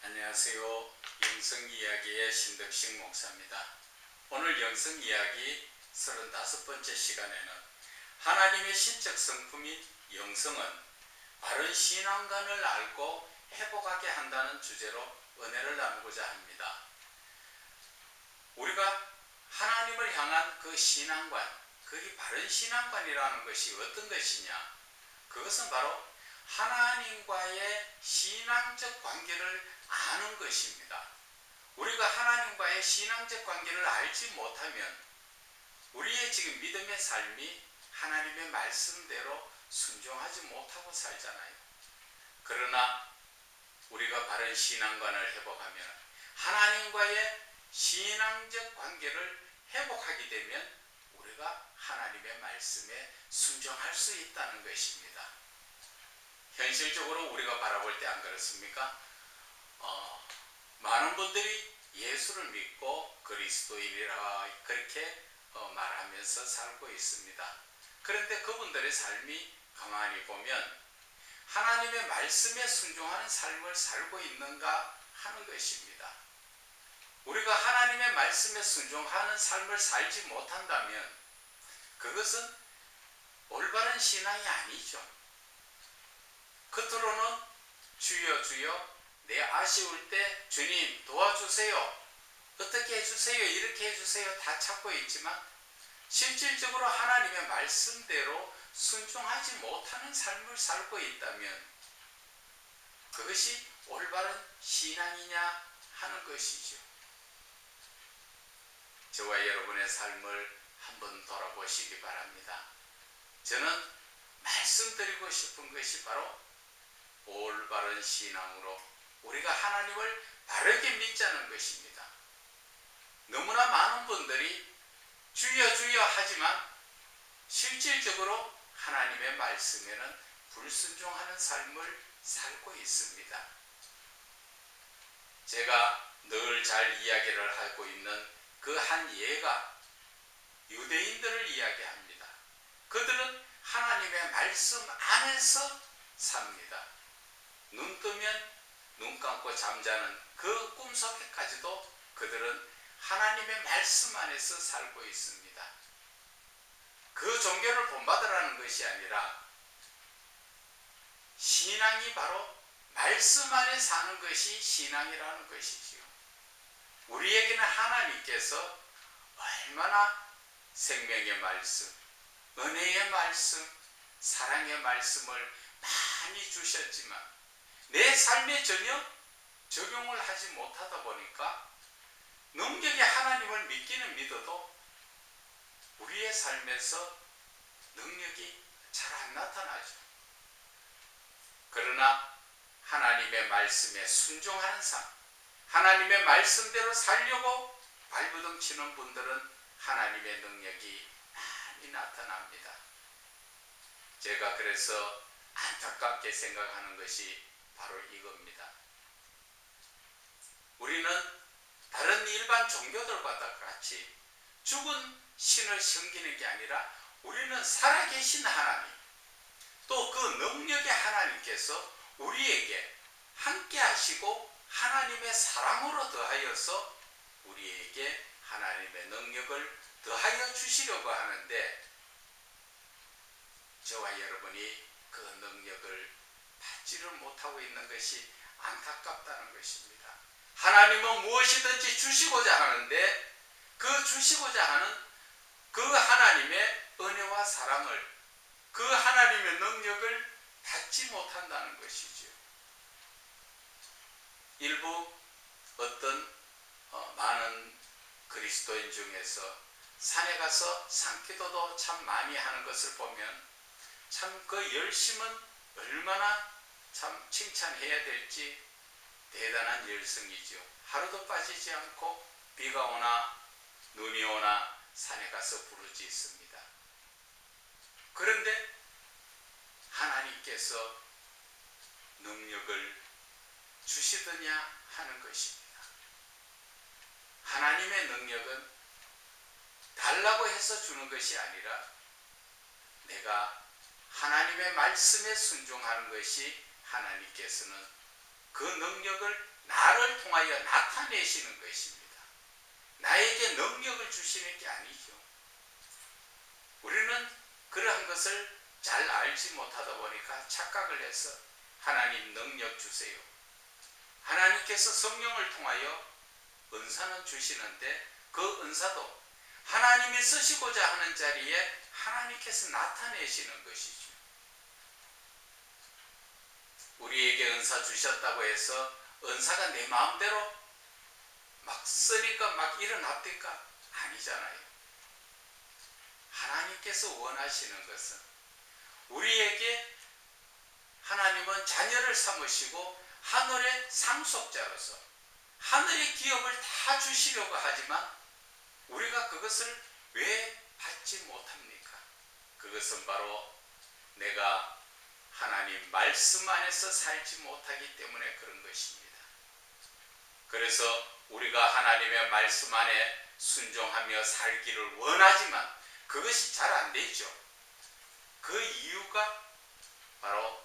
안녕하세요. 영성이야기의 신덕식 목사입니다. 오늘 영성이야기 35번째 시간에는 하나님의 신적 성품인 영성은 바른 신앙관을 알고 회복하게 한다는 주제로 은혜를 나누고자 합니다. 우리가 하나님을 향한 그 신앙관, 그게 바른 신앙관이라는 것이 어떤 것이냐? 그것은 바로 하나님과의 신앙적 관계를 아는 것입니다. 우리가 하나님과의 신앙적 관계를 알지 못하면 우리의 지금 믿음의 삶이 하나님의 말씀대로 순종하지 못하고 살잖아요. 그러나 우리가 바른 신앙관을 회복하면 하나님과의 신앙적 관계를 회복하게 되면 우리가 하나님의 말씀에 순종할 수 있다는 것입니다. 현실적으로 우리가 바라볼 때 안 그렇습니까? 많은 분들이 예수를 믿고 그리스도인이라 그렇게 말하면서 살고 있습니다. 그런데 그분들의 삶이 가만히 보면 하나님의 말씀에 순종하는 삶을 살고 있는가 하는 것입니다. 우리가 하나님의 말씀에 순종하는 삶을 살지 못한다면 그것은 올바른 신앙이 아니죠. 겉으로는 주여 주여 내 아쉬울 때 주님 도와주세요, 어떻게 해주세요, 이렇게 해주세요 다 찾고 있지만 실질적으로 하나님의 말씀대로 순종하지 못하는 삶을 살고 있다면 그것이 올바른 신앙이냐 하는 것이죠. 저와 여러분의 삶을 한번 돌아보시기 바랍니다. 저는 말씀드리고 싶은 것이 바로 올바른 신앙으로 우리가 하나님을 바르게 믿자는 것입니다. 너무나 많은 분들이 주여 주여 하지만 실질적으로 하나님의 말씀에는 불순종하는 삶을 살고 있습니다. 제가 늘 잘 이야기를 하고 있는 그 한 예가 유대인들을 이야기합니다. 그들은 하나님의 말씀 안에서 삽니다. 눈 뜨면 눈 감고 잠자는 그 꿈속에까지도 그들은 하나님의 말씀 안에서 살고 있습니다. 그 종교를 본받으라는 것이 아니라 신앙이 바로 말씀 안에 사는 것이 신앙이라는 것이지요. 우리에게는 하나님께서 얼마나 생명의 말씀, 은혜의 말씀, 사랑의 말씀을 많이 주셨지만 내 삶에 전혀 적용을 하지 못하다 보니까 능력이 하나님을 믿기는 믿어도 우리의 삶에서 능력이 잘 안 나타나죠. 그러나 하나님의 말씀에 순종하는 삶, 하나님의 말씀대로 살려고 발버둥 치는 분들은 하나님의 능력이 많이 나타납니다. 제가 그래서 안타깝게 생각하는 것이 바로 이겁니다. 우리는 다른 일반 종교들과 같이 죽은 신을 섬기는 게 아니라 우리는 살아계신 하나님, 또 그 능력의 하나님께서 우리에게 함께 하시고 하나님의 사랑으로 더하여서 우리에게 하나님의 능력을 더하여 주시려고 하는데 저와 여러분이 그 능력을 받지를 못하고 있는 것이 안타깝다는 것입니다. 하나님은 무엇이든지 주시고자 하는데 그 주시고자 하는 그 하나님의 은혜와 사랑을, 그 하나님의 능력을 받지 못한다는 것이죠. 일부 어떤 많은 그리스도인 중에서 산에 가서 산기도도 참 많이 하는 것을 보면 참 그 열심은 얼마나 참 칭찬해야 될지 대단한 열성이죠. 하루도 빠지지 않고 비가 오나 눈이 오나 산에 가서 부르짖습니다. 그런데 하나님께서 능력을 주시더냐 하는 것입니다. 하나님의 능력은 달라고 해서 주는 것이 아니라 내가 하나님의 말씀에 순종하는 것이 하나님께서는 그 능력을 나를 통하여 나타내시는 것입니다. 나에게 능력을 주시는 게 아니죠. 우리는 그러한 것을 잘 알지 못하다 보니까 착각을 해서 하나님 능력 주세요. 하나님께서 성령을 통하여 은사는 주시는데 그 은사도 하나님이 쓰시고자 하는 자리에 하나님께서 나타내시는 것이죠. 우리에게 은사 주셨다고 해서 은사가 내 마음대로 막 쓰니까 막 일어납니까? 아니잖아요. 하나님께서 원하시는 것은 우리에게 하나님은 자녀를 삼으시고 하늘의 상속자로서 하늘의 기업을 다 주시려고 하지만 우리가 그것을 왜 받지 못합니까? 그것은 바로 내가 하나님 말씀 안에서 살지 못하기 때문에 그런 것입니다. 그래서 우리가 하나님의 말씀 안에 순종하며 살기를 원하지만 그것이 잘 안 되죠. 그 이유가 바로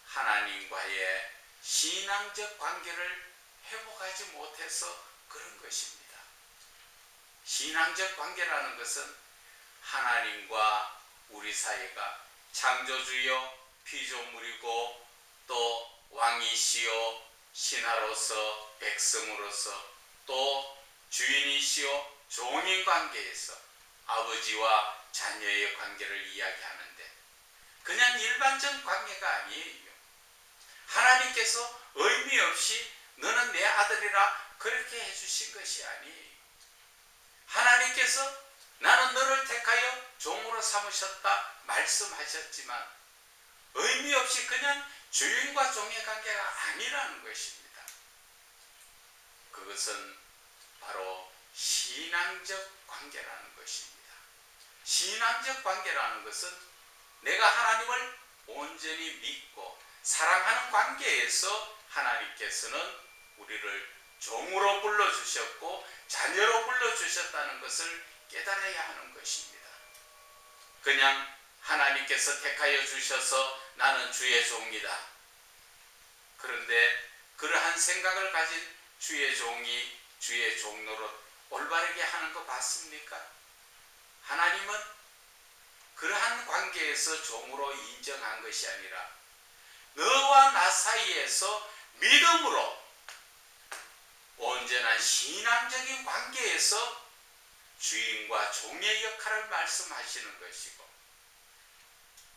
하나님과의 신앙적 관계를 회복하지 못해서 그런 것입니다. 신앙적 관계라는 것은 하나님과 우리 사이가 창조주요 피조물이고 또 왕이시요 신하로서 백성으로서 또 주인이시요 종인 관계에서 아버지와 자녀의 관계를 이야기하는데 그냥 일반적 관계가 아니에요. 하나님께서 의미 없이 너는 내 아들이라 그렇게 해주신 것이 아니에요. 하나님께서 나는 너를 택하여 종으로 삼으셨다 말씀하셨지만 의미 없이 그냥 주인과 종의 관계가 아니라는 것입니다. 그것은 바로 신앙적 관계라는 것입니다. 신앙적 관계라는 것은 내가 하나님을 온전히 믿고 사랑하는 관계에서 하나님께서는 우리를 종으로 불러주셨고 자녀로 불러주셨다는 것을 깨달아야 하는 것입니다. 그냥 하나님께서 택하여 주셔서 나는 주의 종이다. 그런데 그러한 생각을 가진 주의 종이 주의 종노릇 올바르게 하는 거 봤습니까? 하나님은 그러한 관계에서 종으로 인정한 것이 아니라 너와 나 사이에서 믿음으로 온전한 신앙적인 관계에서 주인과 종의 역할을 말씀하시는 것이고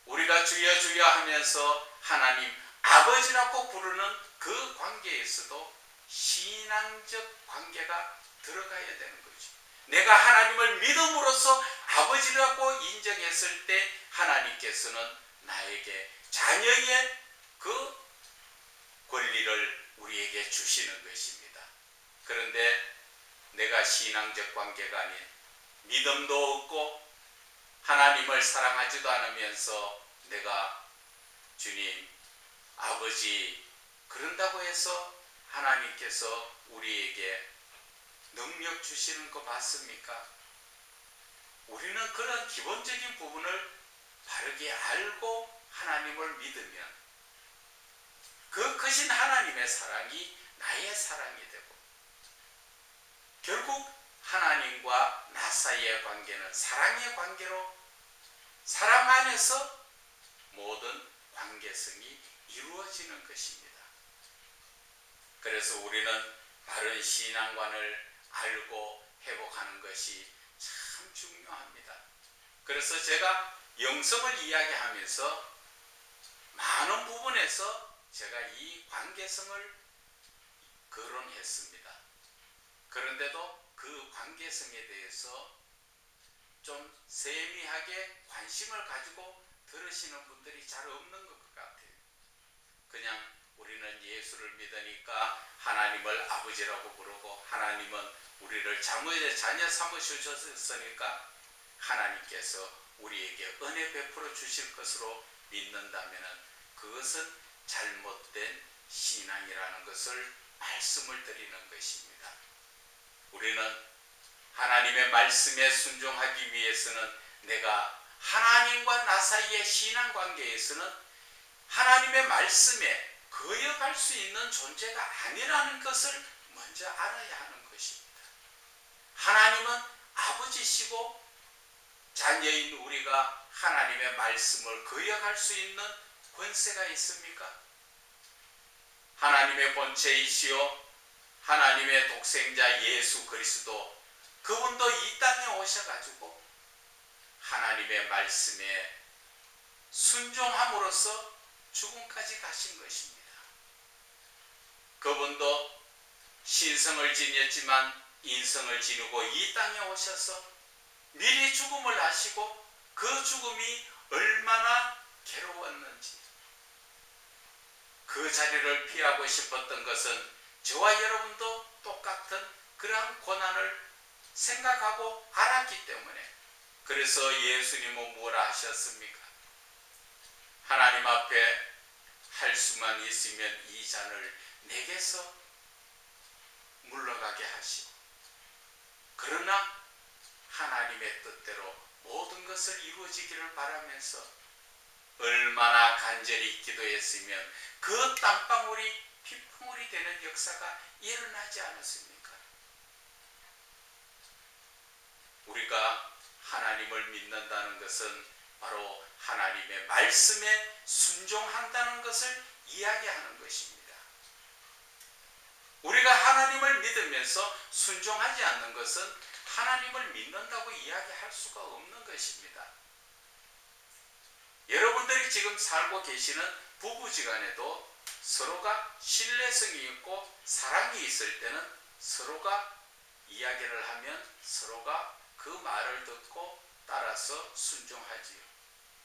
우리가 주여 주여 하면서 하나님 아버지라고 부르는 그 관계에서도 신앙적 관계가 들어가야 되는 거죠. 내가 하나님을 믿음으로써 아버지라고 인정했을 때 하나님께서는 나에게 자녀의 그 권리를 우리에게 주시는 것입니다. 그런데 내가 신앙적 관계가 아닌 믿음도 없고 하나님을 사랑하지도 않으면서 내가 주님, 아버지 그런다고 해서 하나님께서 우리에게 능력 주시는 거 맞습니까? 우리는 그런 기본적인 부분을 바르게 알고 하나님을 믿으면 그 크신 하나님의 사랑이 나의 사랑이 되고 결국 하나님과 나 사이의 관계는 사랑의 관계로 사랑 안에서 모든 관계성이 이루어지는 것입니다. 그래서 우리는 바른 신앙관을 알고 회복하는 것이 참 중요합니다. 그래서 제가 영성을 이야기하면서 많은 부분에서 제가 이 관계성을 거론했습니다. 그런데도 그 관계성에 대해서 좀 세미하게 관심을 가지고 들으시는 분들이 잘 없는 것 같아요. 그냥 우리는 예수를 믿으니까 하나님을 아버지라고 부르고 하나님은 우리를 자녀의 자녀 삼으셨으니까 하나님께서 우리에게 은혜 베풀어 주실 것으로 믿는다면 그것은 잘못된 신앙이라는 것을 말씀을 드리는 것입니다. 우리는 하나님의 말씀에 순종하기 위해서는 내가 하나님과 나 사이의 신앙관계에서는 하나님의 말씀에 거역할 수 있는 존재가 아니라는 것을 먼저 알아야 하는 것입니다. 하나님은 아버지시고 자녀인 우리가 하나님의 말씀을 거역할 수 있는 권세가 있습니까? 하나님의 본체이시요 하나님의 독생자 예수 그리스도, 그분도 이 땅에 오셔가지고 하나님의 말씀에 순종함으로써 죽음까지 가신 것입니다. 그분도 신성을 지녔지만 인성을 지니고 이 땅에 오셔서 미리 죽음을 하시고 그 죽음이 얼마나 괴로웠는지, 그 자리를 피하고 싶었던 것은 저와 여러분도 똑같은 그러한 고난을 생각하고 알았기 때문에, 그래서 예수님은 뭐라 하셨습니까? 하나님 앞에 할 수만 있으면 이 잔을 내게서 물러가게 하시고, 그러나 하나님의 뜻대로 모든 것을 이루어지기를 바라면서 얼마나 간절히 기도했으면 그 땀방울이 핏방울이 되는 역사가 일어나지 않았습니까? 우리가 하나님을 믿는다는 것은 바로 하나님의 말씀에 순종한다는 것을 이야기하는 것입니다. 우리가 하나님을 믿으면서 순종하지 않는 것은 하나님을 믿는다고 이야기할 수가 없는 것입니다. 여러분들이 지금 살고 계시는 부부지간에도 서로가 신뢰성이 있고 사랑이 있을 때는 서로가 이야기를 하면 서로가 그 말을 듣고 따라서 순종하지요.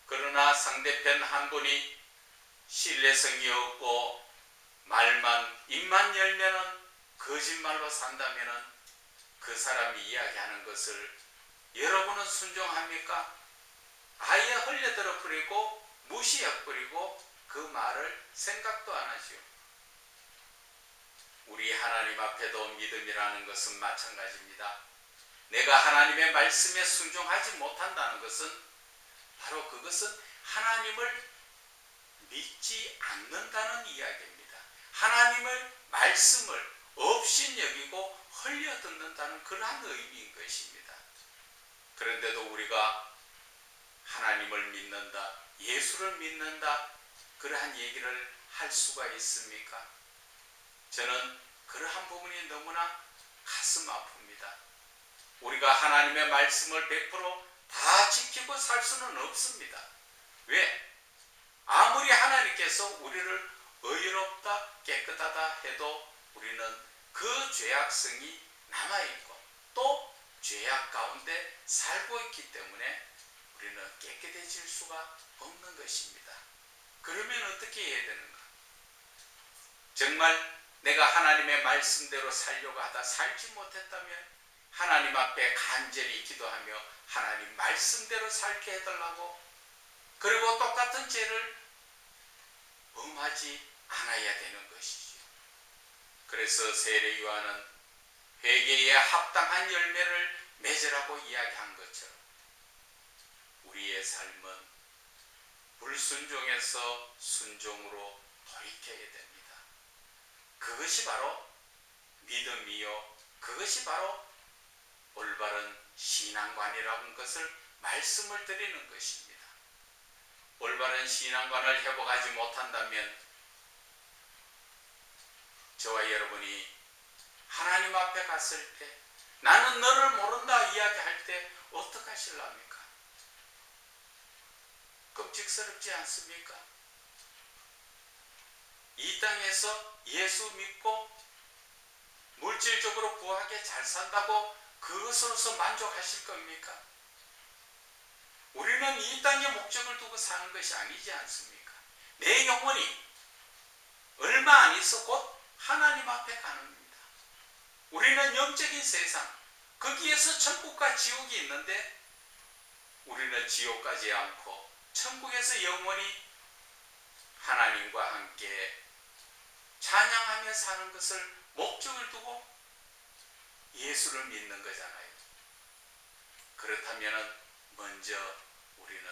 그러나 상대편 한 분이 신뢰성이 없고 말만 입만 열면은 거짓말로 산다면은 그 사람이 이야기하는 것을 여러분은 순종합니까? 아예 흘려들어 버리고 무시해 버리고 그 말을 생각도 안 하지요. 우리 하나님 앞에도 믿음이라는 것은 마찬가지입니다. 내가 하나님의 말씀에 순종하지 못한다는 것은 바로 그것은 하나님을 믿지 않는다는 이야기입니다. 하나님의 말씀을 업신여기고 흘려듣는다는 그러한 의미인 것입니다. 그런데도 우리가 하나님을 믿는다, 예수를 믿는다, 그러한 얘기를 할 수가 있습니까? 저는 그러한 부분이 너무나 가슴 아픕니다. 우리가 하나님의 말씀을 100%다 지키고 살 수는 없습니다. 왜? 아무리 하나님께서 우리를 의롭다, 깨끗하다 해도 우리는 그 죄악성이 남아있고 또 죄악 가운데 살고 있기 때문에 우리는 깨끗해질 수가 없는 것입니다. 그러면 어떻게 해야 되는가? 정말 내가 하나님의 말씀대로 살려고 하다 살지 못했다면 하나님 앞에 간절히 기도하며 하나님 말씀대로 살게 해달라고, 그리고 똑같은 죄를 범하지 않아야 되는 것이죠. 그래서 세례 요한은 회개에 합당한 열매를 맺으라고 이야기한 것처럼 우리의 삶은 불순종에서 순종으로 돌이켜야 됩니다. 그것이 바로 믿음이요, 그것이 바로 올바른 신앙관이라는 것을 말씀을 드리는 것입니다. 올바른 신앙관을 회복하지 못한다면 저와 여러분이 하나님 앞에 갔을 때 나는 너를 모른다 이야기할 때 어떡하실랍니까? 끔찍스럽지 않습니까? 이 땅에서 예수 믿고 물질적으로 부하게 잘 산다고 그것으로서 만족하실 겁니까? 우리는 이 땅의 목적을 두고 사는 것이 아니지 않습니까? 내 영혼이 얼마 안 있어 곧 하나님 앞에 가는 겁니다. 우리는 영적인 세상, 거기에서 천국과 지옥이 있는데 우리는 지옥 가지 않고 천국에서 영원히 하나님과 함께 찬양하며 사는 것을 목적을 두고 예수를 믿는 거잖아요. 그렇다면 먼저 우리는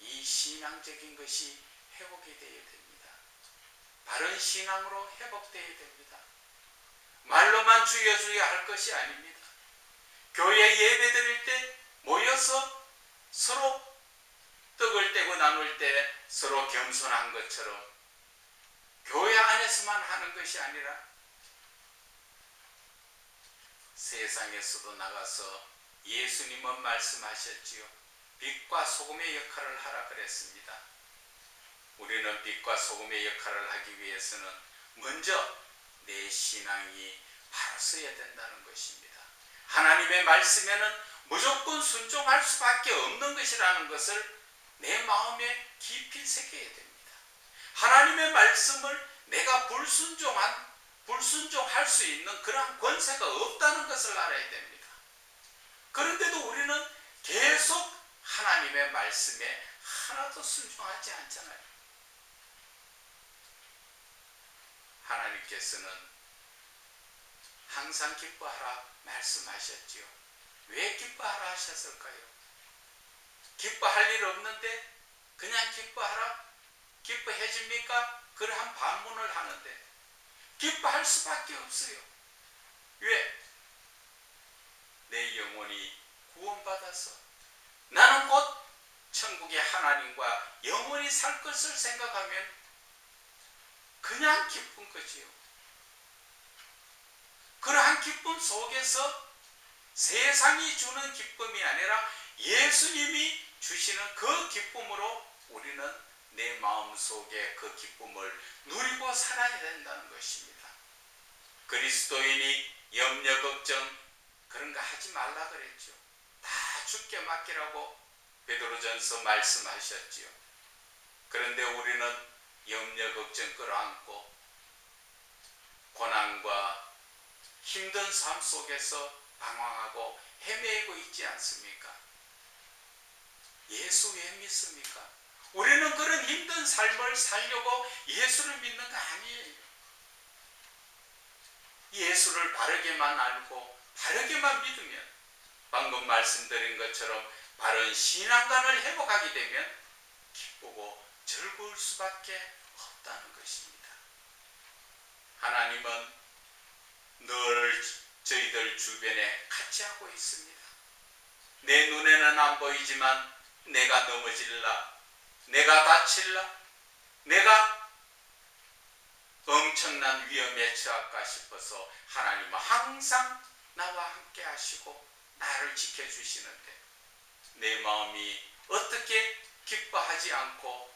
이 신앙적인 것이 회복이 되어야 됩니다. 바른 신앙으로 회복되어야 됩니다. 말로만 주여 주여 할 것이 아닙니다. 교회 예배 드릴 때 모여서 서로 떡을 떼고 나눌 때 서로 겸손한 것처럼 교회 안에서만 하는 것이 아니라 세상에서도 나가서 예수님은 말씀하셨지요. 빛과 소금의 역할을 하라 그랬습니다. 우리는 빛과 소금의 역할을 하기 위해서는 먼저 내 신앙이 바로 서야 된다는 것입니다. 하나님의 말씀에는 무조건 순종할 수밖에 없는 것이라는 것을 내 마음에 깊이 새겨야 됩니다. 하나님의 말씀을 내가 불순종할 수 있는 그러한 권세가 없다는 것을 알아야 됩니다. 그런데도 우리는 계속 하나님의 말씀에 하나도 순종하지 않잖아요. 하나님께서는 항상 기뻐하라 말씀하셨지요. 왜 기뻐하라 하셨을까요? 기뻐할 일 없는데 그냥 기뻐하라? 기뻐해 줍니까? 그러한 반문을 하는데 기뻐할 수밖에 없어요. 왜? 내 영혼이 구원받아서 나는 곧 천국의 하나님과 영원히 살 것을 생각하면 그냥 기쁜 거지요. 그러한 기쁨 속에서 세상이 주는 기쁨이 아니라 예수님이 주시는 그 기쁨으로 우리는 내 마음속에 그 기쁨을 누리고 살아야 된다는 것입니다. 그리스도인이 염려 걱정 그런 거 하지 말라 그랬죠. 다 주께 맡기라고 베드로전서 말씀하셨지요. 그런데 우리는 염려 걱정 끌어안고 고난과 힘든 삶 속에서 방황하고 헤매고 있지 않습니까? 예수 왜 믿습니까? 우리는 그런 힘든 삶을 살려고 예수를 믿는 거 아니에요. 예수를 바르게만 알고 바르게만 믿으면 방금 말씀드린 것처럼 바른 신앙관을 회복하게 되면 기쁘고 즐거울 수밖에 없다는 것입니다. 하나님은 늘 저희들 주변에 같이 하고 있습니다. 내 눈에는 안 보이지만 내가 넘어질라, 내가 다칠라, 내가 엄청난 위험에 처할까 싶어서 하나님은 항상 나와 함께 하시고 나를 지켜주시는데 내 마음이 어떻게 기뻐하지 않고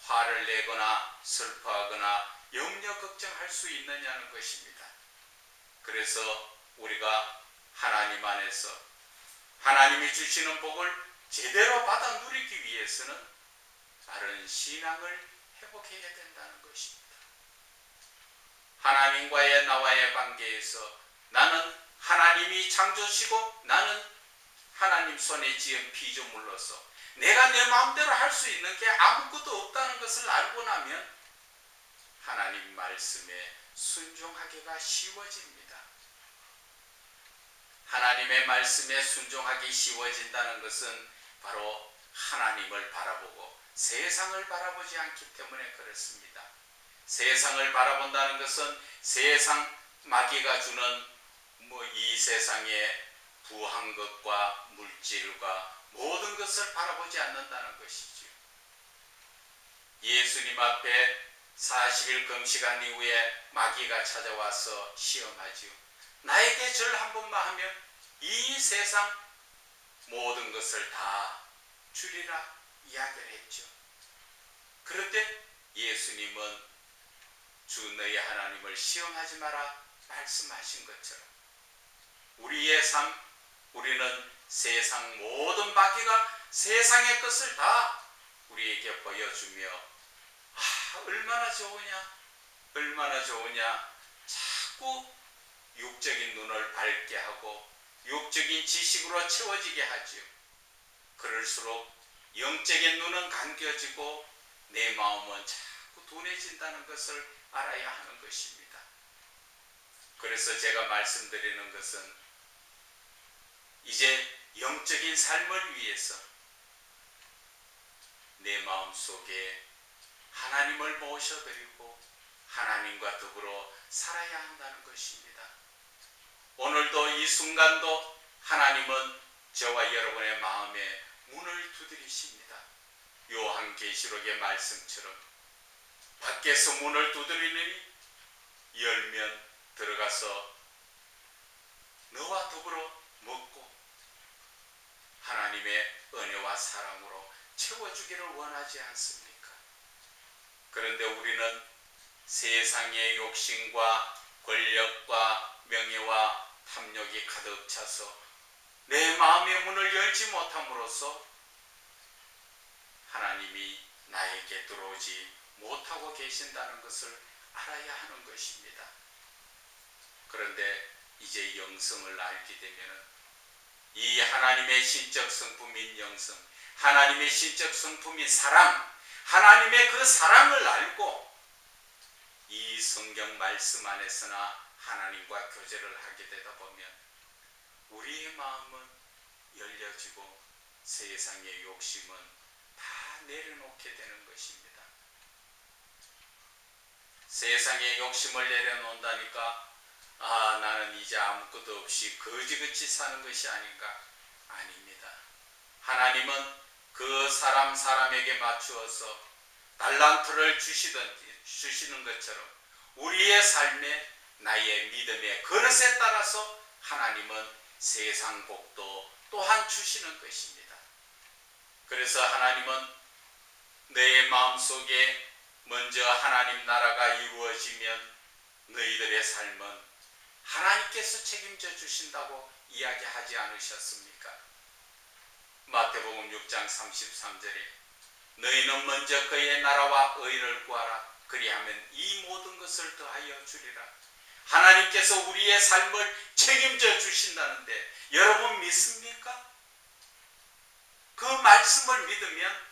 화를 내거나 슬퍼하거나 염려 걱정할 수 있느냐는 것입니다. 그래서 우리가 하나님 안에서 하나님이 주시는 복을 제대로 받아 누리기 위해서는 바른 신앙을 회복해야 된다는 것입니다. 하나님과의 나와의 관계에서 나는 하나님이 창조시고 나는 하나님 손에 지은 피조물로서 내가 내 마음대로 할 수 있는 게 아무것도 없다는 것을 알고 나면 하나님 말씀에 순종하기가 쉬워집니다. 하나님의 말씀에 순종하기 쉬워진다는 것은 바로 하나님을 바라보고 세상을 바라보지 않기 때문에 그렇습니다. 세상을 바라본다는 것은 세상 마귀가 주는 이 세상의 부한 것과 물질과 모든 것을 바라보지 않는다는 것이지요. 예수님 앞에 40일 금식한 이후에 마귀가 찾아와서 시험하지요. 나에게 절 한 번만 하면 이 세상 모든 것을 다 주리라 이야기를 했죠. 그런데 예수님은 주 너희 하나님을 시험하지 마라 말씀하신 것처럼 우리의 삶, 우리는 세상 모든 마귀가 세상의 것을 다 우리에게 보여주며 얼마나 좋으냐 얼마나 좋으냐 자꾸 육적인 눈을 밝게 하고 육적인 지식으로 채워지게 하지요. 그럴수록 영적인 눈은 감겨지고 내 마음은 자꾸 둔해진다는 것을 알아야 하는 것입니다. 그래서 제가 말씀드리는 것은 이제 영적인 삶을 위해서 내 마음속에 하나님을 모셔드리고 하나님과 더불어 살아야 한다는 것입니다. 오늘도 이 순간도 하나님은 저와 여러분의 마음에 문을 두드리십니다. 요한계시록의 말씀처럼 밖에서 문을 두드리니 열면 들어가서 너와 더불어 먹고 하나님의 은혜와 사랑으로 채워주기를 원하지 않습니까? 그런데 우리는 세상의 욕심과 권력과 명예와 탐욕이 가득 차서 내 마음의 문을 열지 못함으로써 하나님이 나에게 들어오지 못하고 계신다는 것을 알아야 하는 것입니다. 그런데 이제 영성을 알게 되면 이 하나님의 신적 성품인 영성, 하나님의 신적 성품인 사랑, 하나님의 그 사랑을 알고 이 성경 말씀 안에서나 하나님과 교제를 하게 되다 보면 우리의 마음은 열려지고 세상의 욕심은 다 내려놓게 되는 것입니다. 세상의 욕심을 내려놓는다니까 나는 이제 아무것도 없이 거지같이 사는 것이 아닌가? 아닙니다. 하나님은 그 사람에게 맞추어서 달란트를 주시는 것처럼 우리의 삶에 나의 믿음의 그릇에 따라서 하나님은 세상 복도 또한 주시는 것입니다. 그래서 하나님은 내 마음속에 먼저 하나님 나라가 이루어지면 너희들의 삶은 하나님께서 책임져 주신다고 이야기하지 않으셨습니까? 마태복음 6장 33절에 너희는 먼저 그의 나라와 의를 구하라. 그리하면 이 모든 것을 더하여 주리라. 하나님께서 우리의 삶을 책임져 주신다는데 여러분 믿습니까? 그 말씀을 믿으면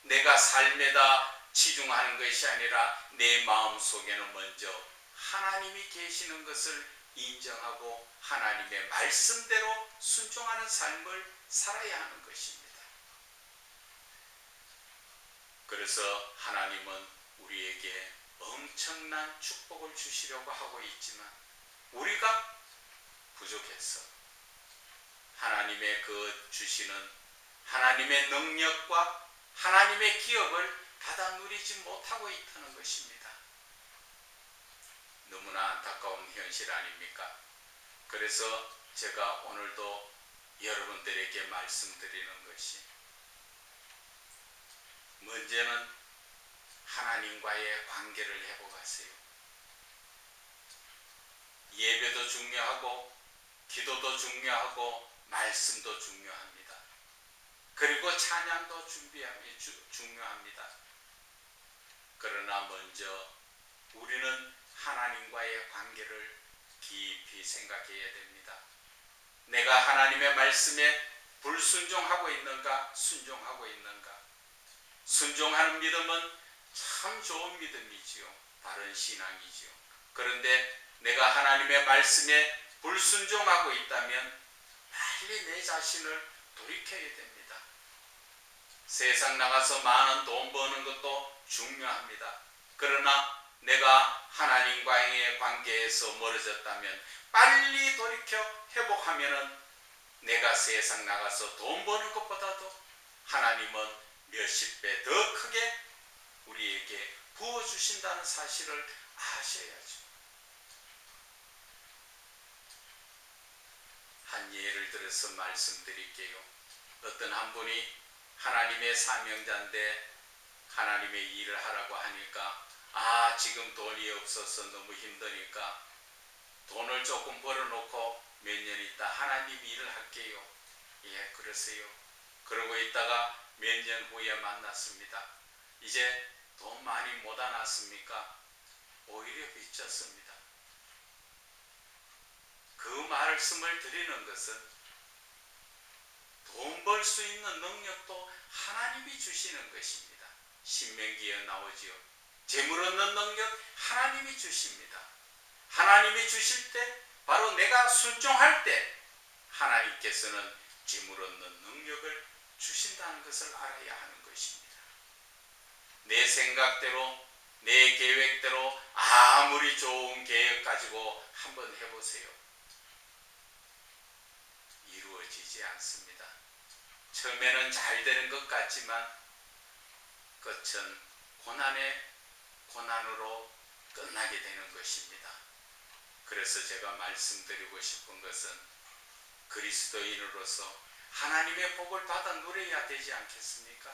내가 삶에다 치중하는 것이 아니라 내 마음속에는 먼저 하나님이 계시는 것을 인정하고 하나님의 말씀대로 순종하는 삶을 살아야 하는 것입니다. 그래서 하나님은 우리에게 엄청난 축복을 주시려고 하고 있지만 우리가 부족해서 하나님의 그 주시는 하나님의 능력과 하나님의 기업을 받아 누리지 못하고 있다는 것입니다. 너무나 안타까운 현실 아닙니까? 그래서 제가 오늘도 여러분들에게 말씀드리는 것이 먼저는 하나님과의 관계를 회복하세요. 예배도 중요하고 기도도 중요하고 말씀도 중요합니다. 그리고 찬양도 중요합니다. 그러나 먼저 우리는 하나님과의 관계를 깊이 생각해야 됩니다. 내가 하나님의 말씀에 불순종하고 있는가, 순종하고 있는가? 순종하는 믿음은 참 좋은 믿음이지요. 바른 신앙이지요. 그런데 내가 하나님의 말씀에 불순종하고 있다면 빨리 내 자신을 돌이켜야 됩니다. 세상 나가서 많은 돈 버는 것도 중요합니다. 그러나 내가 하나님과의 관계에서 멀어졌다면 빨리 돌이켜 회복하면은 내가 세상 나가서 돈 버는 것보다도 하나님은 몇십 배 더 크게 우리에게 부어주신다는 사실을 아셔야죠. 한 예를 들어서 말씀드릴게요. 어떤 한 분이 하나님의 사명자인데 하나님의 일을 하라고 하니까 지금 돈이 없어서 너무 힘드니까 돈을 조금 벌어놓고 몇 년 있다 하나님 일을 할게요. 예, 그러세요. 그러고 있다가 몇 년 후에 만났습니다. 이제 돈 많이 못 안았습니까? 오히려 빚졌습니다. 그 말씀을 드리는 것은 돈 벌 수 있는 능력도 하나님이 주시는 것입니다. 신명기에 나오지요. 재물 얻는 능력 하나님이 주십니다. 하나님이 주실 때 바로 내가 순종할 때 하나님께서는 재물 얻는 능력을 주신다는 것을 알아야 하는 것입니다. 내 생각대로 내 계획대로 아무리 좋은 계획 가지고 한번 해보세요. 이루어지지 않습니다. 처음에는 잘 되는 것 같지만 끝은 고난의 고난으로 끝나게 되는 것입니다. 그래서 제가 말씀드리고 싶은 것은 그리스도인으로서 하나님의 복을 받아 누려야 되지 않겠습니까?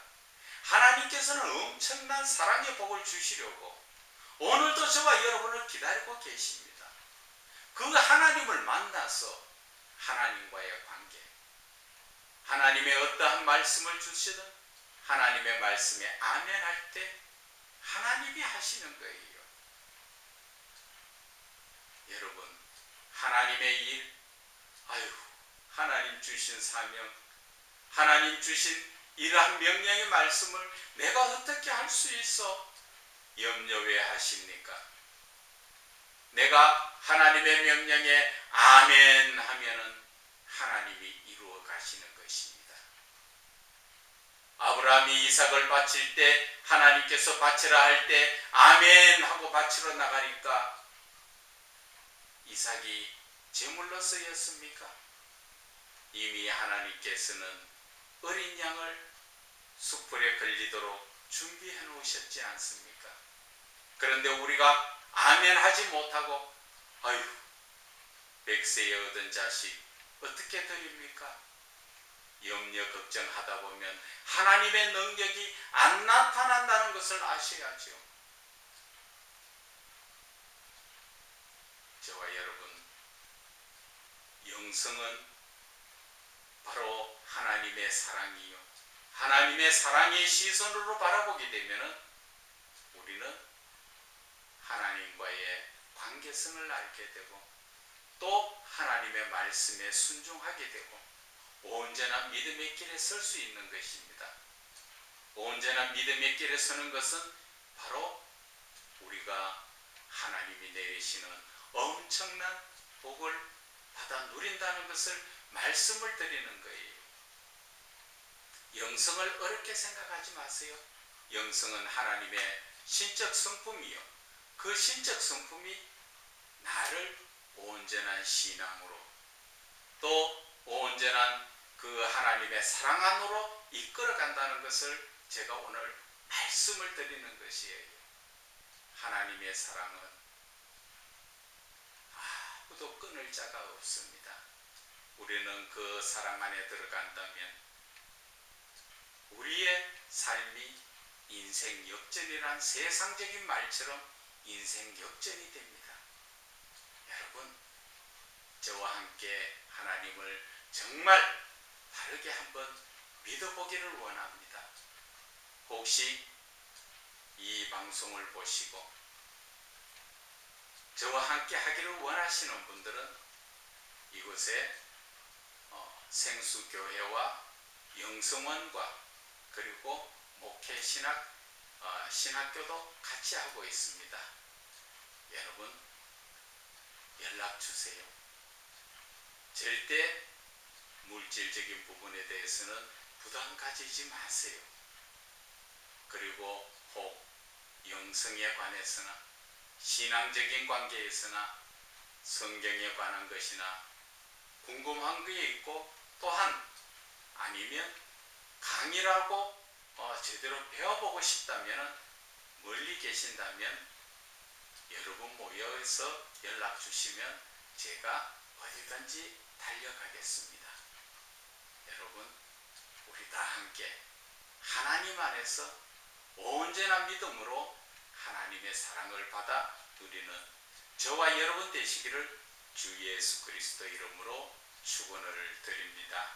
하나님께서는 엄청난 사랑의 복을 주시려고 오늘도 저와 여러분을 기다리고 계십니다. 그 하나님을 만나서 하나님과의 관계, 하나님의 어떠한 말씀을 주시든 하나님의 말씀에 아멘할 때 하나님이 하시는 거예요. 여러분, 하나님의 일, 하나님 주신 사명, 하나님 주신 이러한 명령의 말씀을 내가 어떻게 할 수 있어? 염려 왜 하십니까? 내가 하나님의 명령에 아멘 하면은 하나님이 이루어 가시는 것입니다. 아브라함이 이삭을 바칠 때 하나님께서 바치라 할 때 아멘 하고 바치러 나가니까 이삭이 제물로 쓰였습니까? 이미 하나님께서는 어린 양을 숯불에 걸리도록 준비해 놓으셨지 않습니까? 그런데 우리가 아멘 하지 못하고 백세에 얻은 자식 어떻게 드립니까? 염려 걱정하다 보면 하나님의 능력이 안 나타난다는 것을 아셔야죠. 저와 여러분, 영성은 바로 하나님의 사랑이요, 하나님의 사랑의 시선으로 바라보게 되면 우리는 하나님과의 관계성을 알게 되고 또 하나님의 말씀에 순종하게 되고 온전한 믿음의 길에 설 수 있는 것입니다. 온전한 믿음의 길에 서는 것은 바로 우리가 하나님이 내리시는 엄청난 복을 받아 누린다는 것을 말씀을 드리는 거예요. 영성을 어렵게 생각하지 마세요. 영성은 하나님의 신적 성품이요, 그 신적 성품이 나를 온전한 신앙으로 또 온전한 그 하나님의 사랑 안으로 이끌어 간다는 것을 제가 오늘 말씀을 드리는 것이에요. 하나님의 사랑은 아무도 끊을 자가 없습니다. 우리는 그 사랑 안에 들어간다면 우리의 삶이 인생 역전이란 세상적인 말처럼 인생 역전이 됩니다. 여러분, 저와 함께 하나님을 정말 바르게 한번 믿어보기를 원합니다. 혹시 이 방송을 보시고 저와 함께 하기를 원하시는 분들은 이곳에 생수교회와 영성원과 그리고 신학교도 같이 하고 있습니다. 여러분, 연락 주세요. 절대 물질적인 부분에 대해서는 부담 가지지 마세요. 그리고 혹 영성에 관해서나 신앙적인 관계에서나 성경에 관한 것이나 궁금한 게 있고 또한 아니면 강의라고 제대로 배워보고 싶다면 멀리 계신다면 여러분 모여서 연락 주시면 제가 어디든지 달려가겠습니다. 여러분, 우리 다 함께 하나님 안에서 온전한 믿음으로 하나님의 사랑을 받아 누리는 저와 여러분 되시기를 주 예수 그리스도 이름으로 축원을 드립니다.